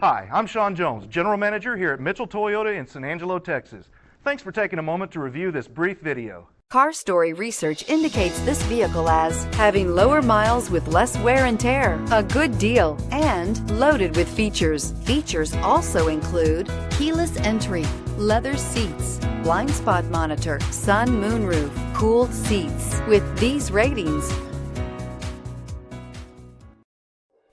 Hi, I'm Sean Jones, General Manager here at Mitchell Toyota in San Angelo, Texas. Thanks for taking a moment to review this brief video. Car Story research indicates this vehicle as having lower miles with less wear and tear, a good deal, and loaded with features. Features also include keyless entry, leather seats, blind spot monitor, sun moonroof, cooled seats. With these ratings,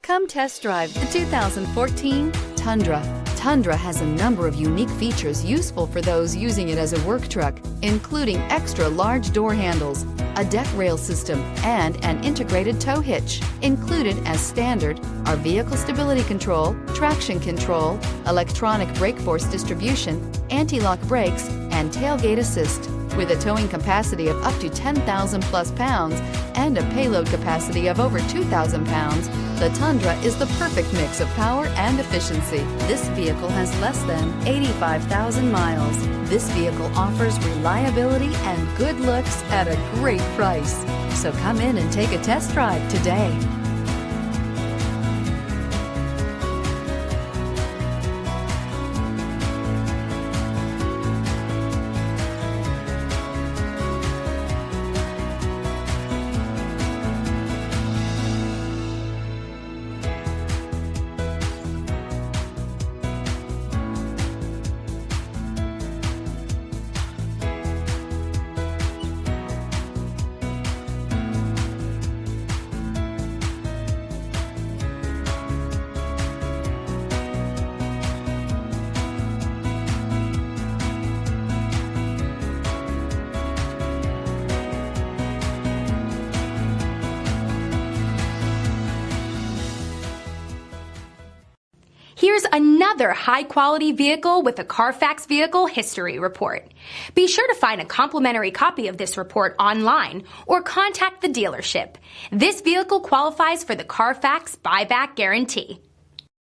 come test drive the 2014 Tundra. Tundra has a number of unique features useful for those using it as a work truck, including extra large door handles, a deck rail system, and an integrated tow hitch. Included as standard are vehicle stability control, traction control, electronic brake force distribution, anti-lock brakes, and tailgate assist. With a towing capacity of up to 10,000 plus pounds and a payload capacity of over 2,000 pounds, the Tundra is the perfect mix of power and efficiency. This vehicle has less than 85,000 miles. This vehicle offers reliability and good looks at a great price. So come in and take a test drive today. Here's another high-quality vehicle with a Carfax Vehicle History Report. Be sure to find a complimentary copy of this report online or contact the dealership. This vehicle qualifies for the Carfax Buyback Guarantee.